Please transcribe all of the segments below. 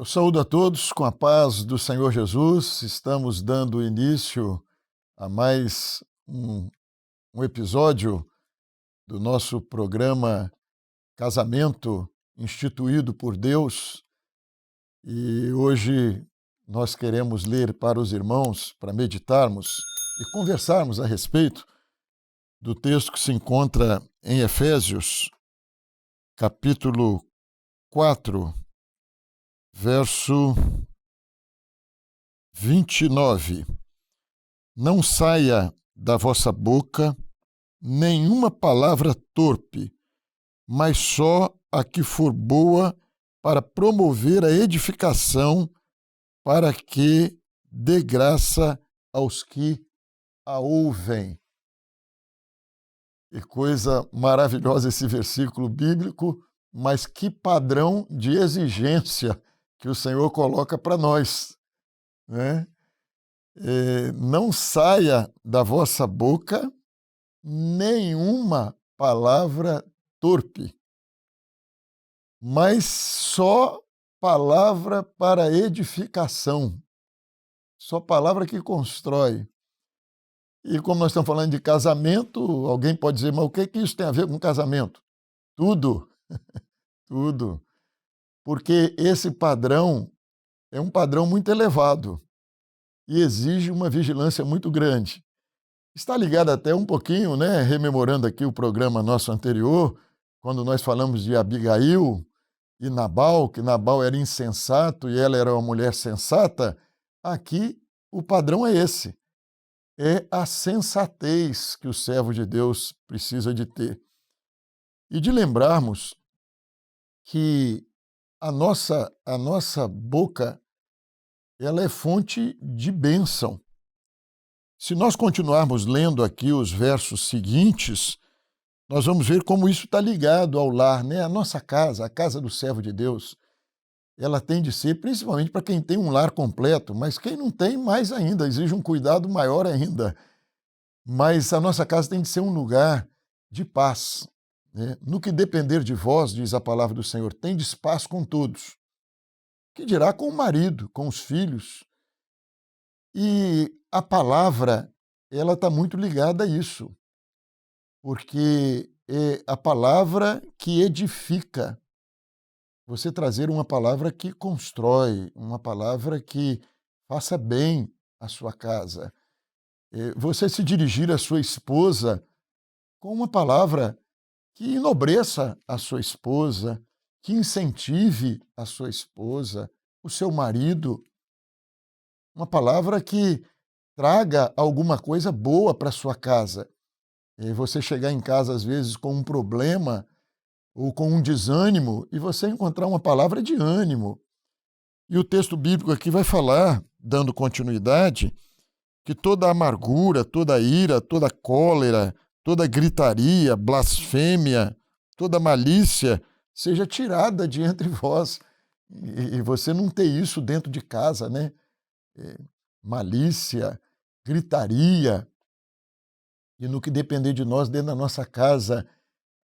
Eu saúdo a todos com a paz do Senhor Jesus. Estamos dando início a mais um episódio do nosso programa Casamento Instituído por Deus. E hoje nós queremos ler para os irmãos, para meditarmos e conversarmos a respeito do texto que se encontra em Efésios, capítulo 4, verso 29. Não saia da vossa boca nenhuma palavra torpe, mas só a que for boa para promover a edificação, para que dê graça aos que a ouvem. E coisa maravilhosa esse versículo bíblico, mas que padrão de exigência que o Senhor coloca para nós, né? Não saia da vossa boca nenhuma palavra torpe, mas só palavra para edificação, só palavra que constrói. E como nós estamos falando de casamento, alguém pode dizer, mas o que isso tem a ver com casamento? Tudo, tudo. Porque esse padrão é um padrão muito elevado e exige uma vigilância muito grande. Está ligado até um pouquinho, né, rememorando aqui o programa nosso anterior, quando nós falamos de Abigail e Nabal, que Nabal era insensato e ela era uma mulher sensata. Aqui o padrão é esse. É a sensatez que o servo de Deus precisa de ter. E de lembrarmos que a nossa boca, ela é fonte de bênção. Se nós continuarmos lendo aqui os versos seguintes, nós vamos ver como isso está ligado ao lar, né? A nossa casa, a casa do servo de Deus, ela tem de ser, principalmente para quem tem um lar completo, mas quem não tem, mais ainda, exige um cuidado maior ainda. Mas a nossa casa tem de ser um lugar de paz, né? No que depender de vós, diz a palavra do Senhor, tendes paz com todos. Que dirá com o marido, com os filhos. E a palavra, ela está muito ligada a isso, porque é a palavra que edifica. Você trazer uma palavra que constrói, uma palavra que faça bem à sua casa. Você se dirigir à sua esposa com uma palavra que enobreça a sua esposa, que incentive a sua esposa, o seu marido. Uma palavra que traga alguma coisa boa para a sua casa. E você chegar em casa, às vezes, com um problema ou com um desânimo, e você encontrar uma palavra de ânimo. E o texto bíblico aqui vai falar, dando continuidade, que toda amargura, toda ira, toda cólera, toda gritaria, blasfêmia, toda malícia seja tirada de entre vós. E você não ter isso dentro de casa, né? Malícia, gritaria. E no que depender de nós, dentro da nossa casa,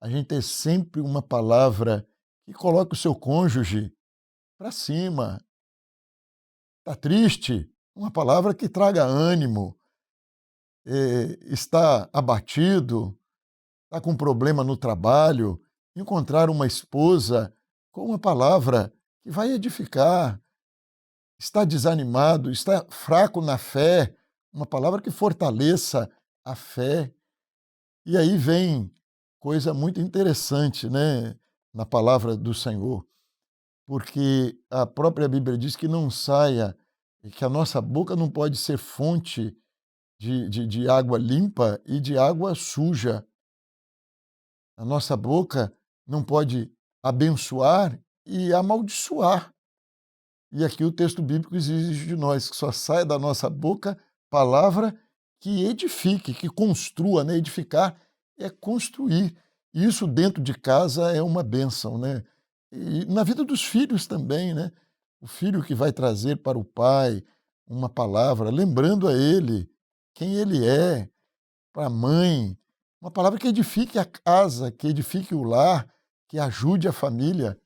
a gente ter sempre uma palavra que coloque o seu cônjuge para cima. Está triste? Uma palavra que traga ânimo. Está abatido? Está com problema no trabalho? Encontrar uma esposa com uma palavra que vai edificar. Está desanimado? Está fraco na fé? Uma palavra que fortaleça a fé. E aí vem coisa muito interessante, né, na palavra do Senhor, porque a própria Bíblia diz que não saia, que a nossa boca não pode ser fonte de água limpa e de água suja. A nossa boca não pode abençoar e amaldiçoar. E aqui o texto bíblico exige de nós que só saia da nossa boca palavra que edifique, que construa, né? Edificar é construir. Isso dentro de casa é uma bênção, né? E na vida dos filhos também, né? O filho que vai trazer para o pai uma palavra, lembrando a ele quem ele é, para a mãe, uma palavra que edifique a casa, que edifique o lar, que ajude a família.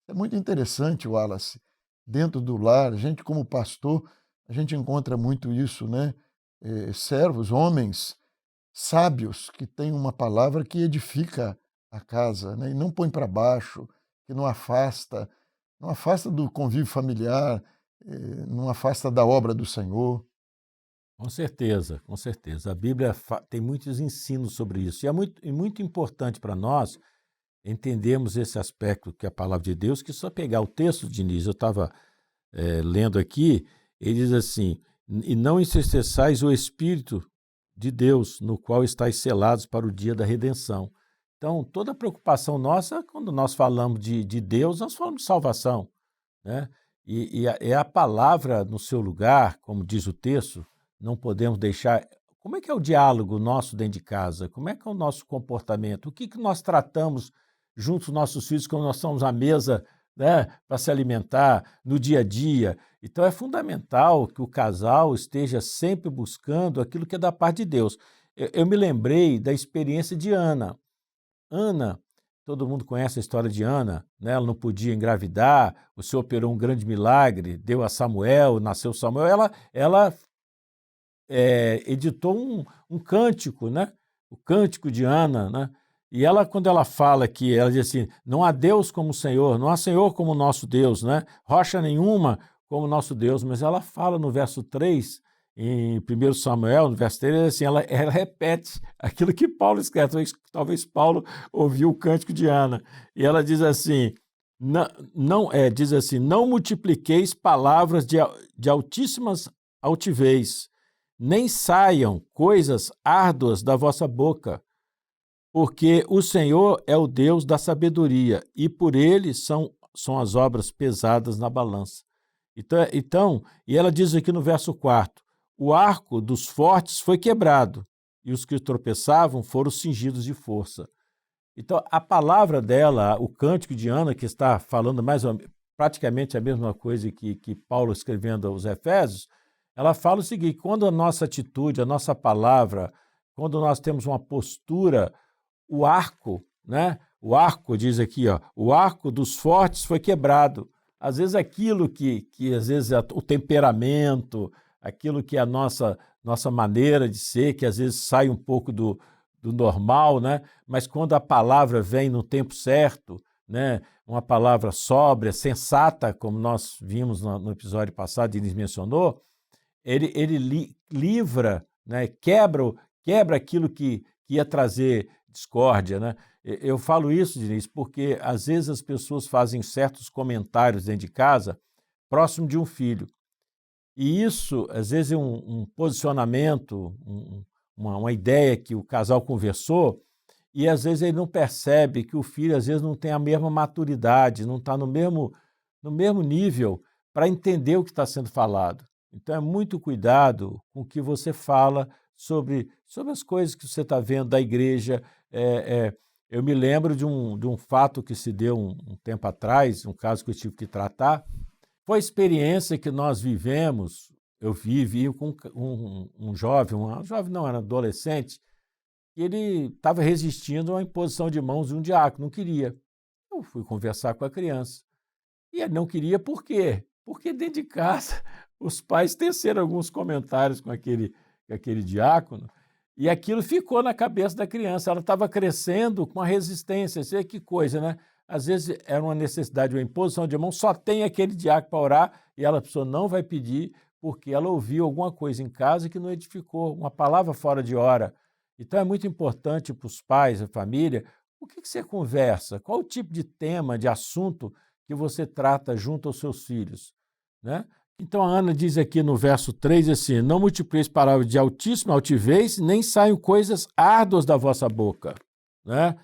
É muito interessante, Wallace. dentro do lar. A gente, como pastor, a gente encontra muito isso, né? Servos, homens sábios que têm uma palavra que edifica a casa, né? E não põe para baixo, que não afasta do convívio familiar, não afasta da obra do Senhor. Com certeza, com certeza. A Bíblia tem muitos ensinos sobre isso. E muito importante para nós entendermos esse aspecto que é a palavra de Deus, que só pegar o texto, Diniz, eu estava lendo aqui, ele diz assim, e não entristeçais o Espírito de Deus, no qual estáis selados para o dia da redenção. Então, toda a preocupação nossa, quando nós falamos de Deus, nós falamos de salvação, né? É a palavra no seu lugar, como diz o texto, não podemos deixar... Como é que é o diálogo nosso dentro de casa? Como é que é o nosso comportamento? O que nós tratamos junto aos nossos filhos quando nós estamos à mesa, né, para se alimentar, no dia a dia? Então é fundamental que o casal esteja sempre buscando aquilo que é da parte de Deus. Eu me lembrei da experiência de Ana. Ana, todo mundo conhece a história de Ana, né? Ela não podia engravidar, o Senhor operou um grande milagre, deu a Samuel, nasceu Samuel, ela editou um cântico, né? O cântico de Ana, né? E ela, quando ela fala que, ela diz assim, não há Deus como o Senhor, não há Senhor como o nosso Deus, né? Rocha nenhuma como o nosso Deus, mas ela fala no verso 3, em 1 Samuel, no verso 3, assim, ela repete aquilo que Paulo escreve, talvez Paulo ouviu o cântico de Ana, e ela diz assim, diz assim, não multipliqueis palavras de altíssimas altivez, nem saiam coisas árduas da vossa boca, porque o Senhor é o Deus da sabedoria, e por ele são as obras pesadas na balança. Então, e ela diz aqui no verso 4, o arco dos fortes foi quebrado, e os que tropeçavam foram cingidos de força. Então, a palavra dela, o cântico de Ana, que está falando praticamente a mesma coisa que Paulo escrevendo aos Efésios, ela fala o seguinte, quando a nossa atitude, a nossa palavra, quando nós temos uma postura, o arco, né? O arco, diz aqui, ó, o arco dos fortes foi quebrado. Às vezes aquilo que às vezes é o temperamento, aquilo que é a nossa maneira de ser, que às vezes sai um pouco do normal, né? Mas quando a palavra vem no tempo certo, né? Uma palavra sóbria, sensata, como nós vimos no episódio passado, ele mencionou, ele livra, né? Quebra aquilo que ia trazer discórdia, né? Eu falo isso, Diniz, porque às vezes as pessoas fazem certos comentários dentro de casa próximo de um filho. E isso, às vezes, é um posicionamento, uma ideia que o casal conversou, e às vezes ele não percebe que o filho, às vezes, não tem a mesma maturidade, não está no mesmo nível para entender o que está sendo falado. Então, é muito cuidado com o que você fala sobre as coisas que você está vendo da igreja. Eu me lembro de um fato que se deu um tempo atrás, um caso que eu tive que tratar. Foi a experiência que nós vivemos, eu vivi com um jovem não, era adolescente, e ele estava resistindo à imposição de mãos de um diácono, não queria. Eu fui conversar com a criança. E ele não queria por quê? Porque dentro de casa os pais teceram alguns comentários com aquele diácono, e aquilo ficou na cabeça da criança. Ela estava crescendo com a resistência. Você que coisa, né? Às vezes era uma necessidade, uma imposição de mão, só tem aquele diácono para orar, e a pessoa não vai pedir porque ela ouviu alguma coisa em casa que não edificou, uma palavra fora de hora. Então é muito importante para os pais, a família, o que você conversa, qual o tipo de tema, de assunto que você trata junto aos seus filhos, né? Então a Ana diz aqui no verso 3 assim, não multipliqueis palavras de altíssima altivez, nem saiam coisas árduas da vossa boca, né?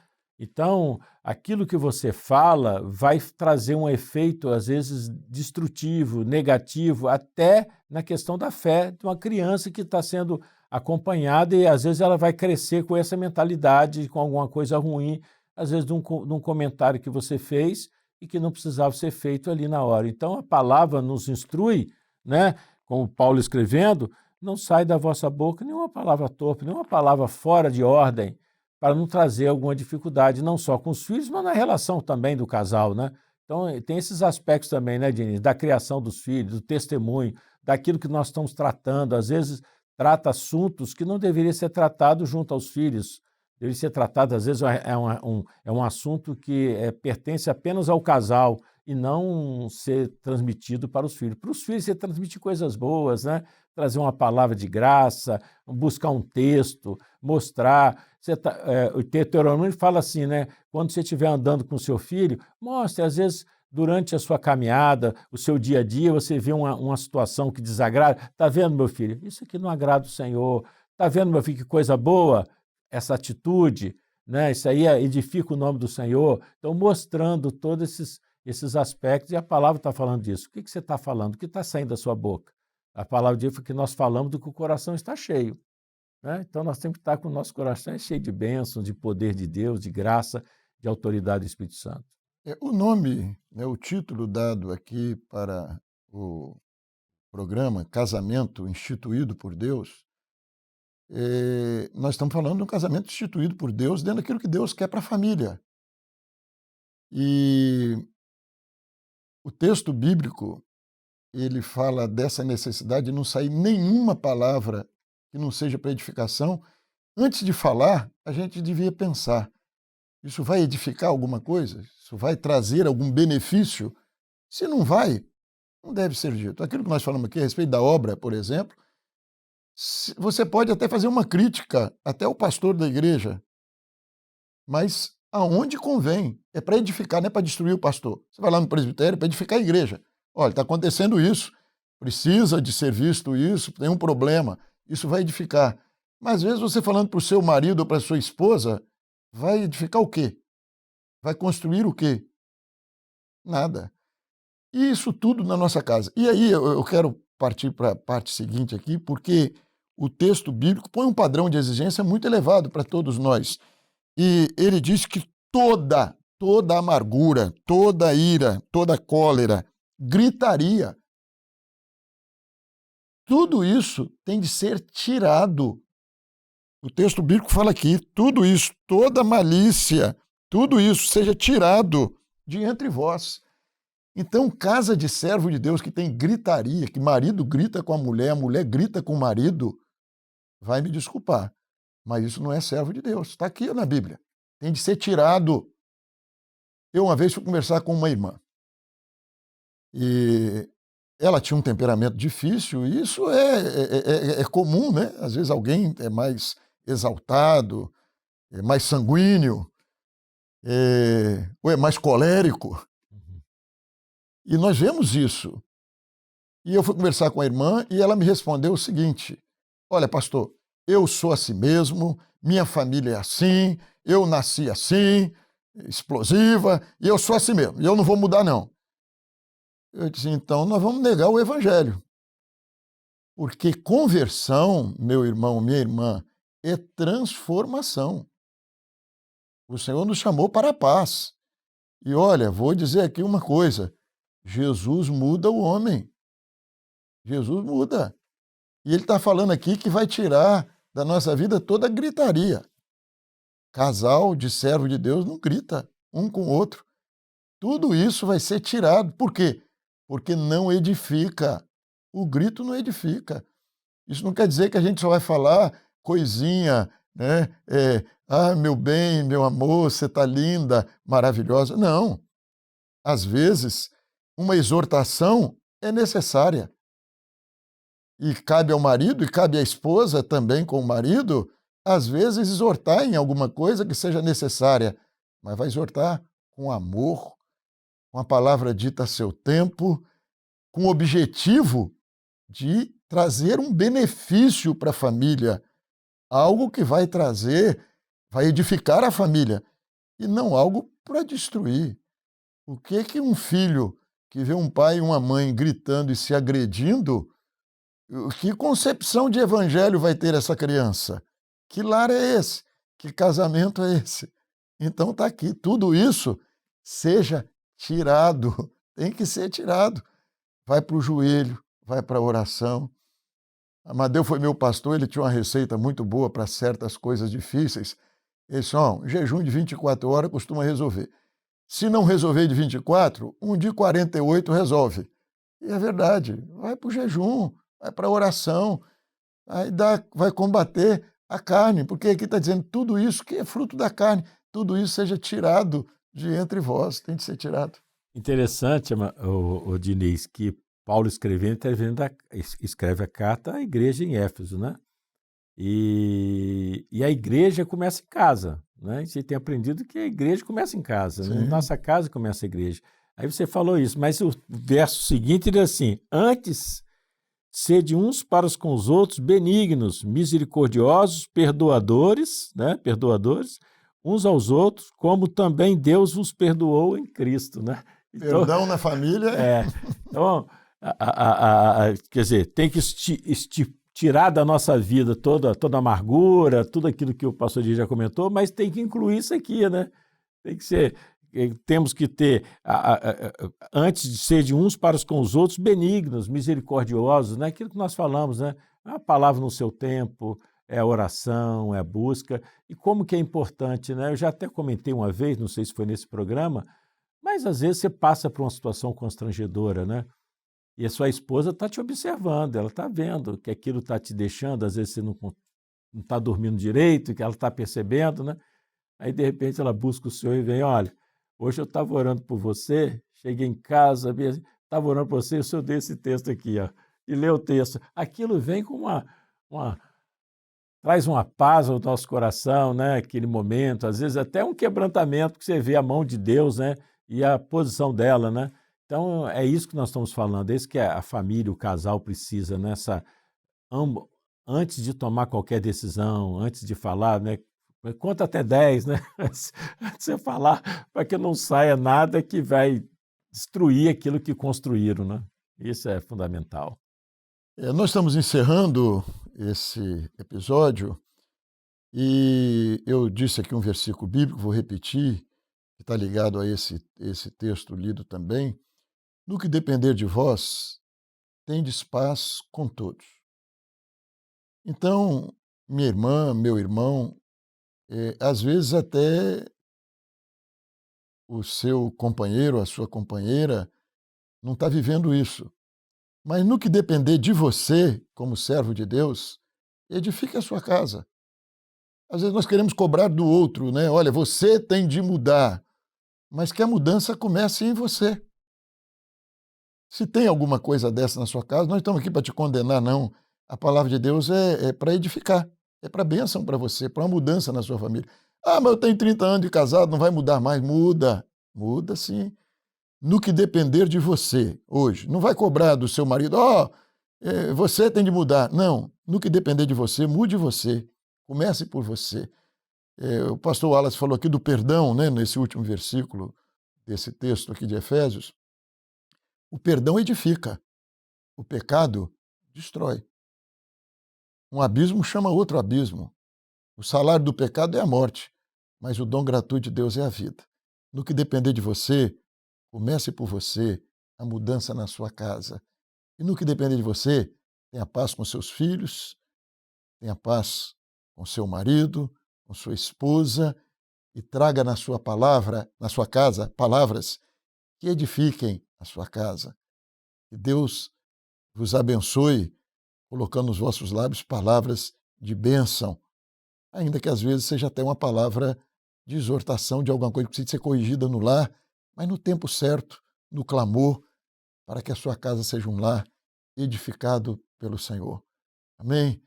Então, aquilo que você fala vai trazer um efeito, às vezes, destrutivo, negativo, até na questão da fé de uma criança que está sendo acompanhada e, às vezes, ela vai crescer com essa mentalidade, com alguma coisa ruim, às vezes, de um comentário que você fez e que não precisava ser feito ali na hora. Então, a palavra nos instrui, né? Como Paulo escrevendo, não sai da vossa boca nenhuma palavra torpe, nenhuma palavra fora de ordem, para não trazer alguma dificuldade, não só com os filhos, mas na relação também do casal, né? Então, tem esses aspectos também, né, Diniz? Da criação dos filhos, do testemunho, daquilo que nós estamos tratando. Às vezes, trata assuntos que não deveriam ser tratados junto aos filhos. Deveria ser tratado, às vezes, é um assunto que pertence apenas ao casal e não ser transmitido para os filhos. Para os filhos, você transmite coisas boas, né? Trazer uma palavra de graça, buscar um texto, mostrar. O Deuteronômio fala assim, né? Quando você estiver andando com o seu filho, mostre, às vezes, durante a sua caminhada, o seu dia a dia, você vê uma situação que desagrada. Está vendo, meu filho? Isso aqui não agrada o Senhor. Está vendo, meu filho, que coisa boa essa atitude, né? Isso aí edifica o nome do Senhor. Então, mostrando todos esses aspectos, e a palavra está falando disso. O que você está falando? O que está saindo da sua boca? A palavra diz que nós falamos do que o coração está cheio. Né? Então, nós temos que estar com o nosso coração cheio de bênçãos, de poder de Deus, de graça, de autoridade do Espírito Santo. O nome, né, o título dado aqui para o programa Casamento Instituído por Deus, nós estamos falando de um casamento instituído por Deus dentro daquilo que Deus quer para a família. E o texto bíblico, ele fala dessa necessidade de não sair nenhuma palavra que não seja para edificação. Antes de falar, a gente devia pensar, isso vai edificar alguma coisa? Isso vai trazer algum benefício? Se não vai, não deve ser dito. Aquilo que nós falamos aqui a respeito da obra, por exemplo, você pode até fazer uma crítica até ao pastor da igreja, mas aonde convém. É para edificar, não é para destruir o pastor. Você vai lá no presbitério para edificar a igreja. Olha, está acontecendo isso, precisa de ser visto isso, tem um problema, isso vai edificar. Mas às vezes você falando para o seu marido ou para a sua esposa, vai edificar o quê? Vai construir o quê? Nada. E isso tudo na nossa casa. E aí eu quero partir para a parte seguinte aqui, porque o texto bíblico põe um padrão de exigência muito elevado para todos nós. E ele diz que toda amargura, toda ira, toda cólera, gritaria, tudo isso tem de ser tirado. O texto bíblico fala aqui, tudo isso, toda malícia, tudo isso seja tirado de entre vós. Então, casa de servo de Deus que tem gritaria, que marido grita com a mulher grita com o marido, vai me desculpar, mas isso não é servo de Deus. Está aqui na Bíblia. Tem de ser tirado. Eu uma vez fui conversar com uma irmã e ela tinha um temperamento difícil e isso é comum, né? Às vezes alguém é mais exaltado, é mais sanguíneo, ou é mais colérico. E nós vemos isso. E eu fui conversar com a irmã e ela me respondeu o seguinte: olha, pastor, eu sou assim mesmo, minha família é assim, eu nasci assim, explosiva, e eu sou assim mesmo, e eu não vou mudar, não. Eu disse, então nós vamos negar o evangelho. Porque conversão, meu irmão, minha irmã, é transformação. O Senhor nos chamou para a paz. E olha, vou dizer aqui uma coisa, Jesus muda o homem. Jesus muda. E ele está falando aqui que vai tirar da nossa vida toda a gritaria. Casal de servo de Deus não grita um com o outro. Tudo isso vai ser tirado. Por quê? Porque não edifica. O grito não edifica. Isso não quer dizer que a gente só vai falar coisinha, né? Meu bem, meu amor, você está linda, maravilhosa. Não. Às vezes, uma exortação é necessária. E cabe ao marido e cabe à esposa também com o marido, às vezes exortar em alguma coisa que seja necessária, mas vai exortar com amor, com a palavra dita a seu tempo, com o objetivo de trazer um benefício para a família, algo que vai trazer, vai edificar a família, e não algo para destruir. O que um filho que vê um pai e uma mãe gritando e se agredindo, que concepção de evangelho vai ter essa criança? Que lar é esse? Que casamento é esse? Então está aqui, tudo isso seja tirado, tem que ser tirado. Vai para o joelho, vai para a oração. Amadeu foi meu pastor, ele tinha uma receita muito boa para certas coisas difíceis. Ele disse, jejum de 24 horas costuma resolver. Se não resolver de 24, um de 48 resolve. E é verdade, vai para o jejum, vai para a oração, vai combater a carne, porque aqui está dizendo tudo isso que é fruto da carne, tudo isso seja tirado de entre vós, tem de ser tirado. Interessante, o Diniz, que Paulo escreve a carta à igreja em Éfeso, né? E a igreja começa em casa, né? A gente tem aprendido que a igreja começa em casa, né? Em nossa casa começa a igreja. Aí você falou isso, mas o verso seguinte diz assim: antes, sede uns para os com os outros benignos, misericordiosos, perdoadores, né? Perdoadores, uns aos outros, como também Deus vos perdoou em Cristo, né? Então, perdão na família. Então, quer dizer, tem que tirar da nossa vida toda a amargura, tudo aquilo que o pastor Dias já comentou, mas tem que incluir isso aqui, né? Tem que ser, temos que ter, antes de ser de uns para os com os outros, benignos, misericordiosos, né? Aquilo que nós falamos, né? A palavra no seu tempo, é a oração, é a busca, e como que é importante, né? Eu já até comentei uma vez, não sei se foi nesse programa, mas às vezes você passa por uma situação constrangedora, né? E a sua esposa está te observando, ela está vendo que aquilo está te deixando, às vezes você não está dormindo direito, que ela está percebendo, né? Aí, de repente, ela busca o Senhor e vem, olha, hoje eu estava orando por você, cheguei em casa, estava orando por você, e o Senhor deu esse texto aqui, ó, e lê o texto. Aquilo vem com traz uma paz ao nosso coração, né? Aquele momento, às vezes até um quebrantamento que você vê a mão de Deus, né? E a posição dela, né? Então, é isso que nós estamos falando, é isso que a família, o casal precisa, nessa, antes de tomar qualquer decisão, antes de falar, né? Conta até 10, né? Antes de você falar, para que não saia nada que vai destruir aquilo que construíram, né? Isso é fundamental. Nós estamos encerrando esse episódio e eu disse aqui um versículo bíblico, vou repetir, que está ligado a esse texto lido também. No que depender de vós, tendes paz com todos. Então, minha irmã, meu irmão, às vezes até o seu companheiro, a sua companheira, não está vivendo isso. Mas no que depender de você, como servo de Deus, edifique a sua casa. Às vezes nós queremos cobrar do outro, né? Olha, você tem de mudar, mas que a mudança comece em você. Se tem alguma coisa dessa na sua casa, nós estamos aqui para te condenar, não. A palavra de Deus é para edificar, é para bênção para você, para uma mudança na sua família. Ah, mas eu tenho 30 anos de casado, não vai mudar mais. Muda, muda sim. No que depender de você hoje. Não vai cobrar do seu marido, você tem de mudar. Não, no que depender de você, mude você. Comece por você. O pastor Wallace falou aqui do perdão, né, nesse último versículo desse texto aqui de Efésios. O perdão edifica, o pecado destrói. Um abismo chama outro abismo. O salário do pecado é a morte, mas o dom gratuito de Deus é a vida. No que depender de você, comece por você a mudança na sua casa. E no que depender de você, tenha paz com seus filhos, tenha paz com seu marido, com sua esposa, e traga na sua palavra, na sua casa, palavras que edifiquem a sua casa. Que Deus vos abençoe, colocando nos vossos lábios palavras de bênção, ainda que às vezes seja até uma palavra de exortação de alguma coisa que precisa ser corrigida no lar, mas no tempo certo, no clamor, para que a sua casa seja um lar edificado pelo Senhor. Amém?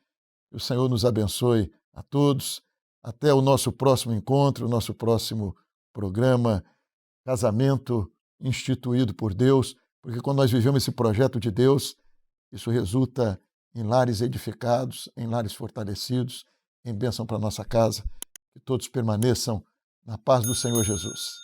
Que o Senhor nos abençoe a todos. Até o nosso próximo encontro, o nosso próximo programa Casamento Instituído por Deus, porque quando nós vivemos esse projeto de Deus, isso resulta em lares edificados, em lares fortalecidos, em bênção para a nossa casa. Que todos permaneçam na paz do Senhor Jesus.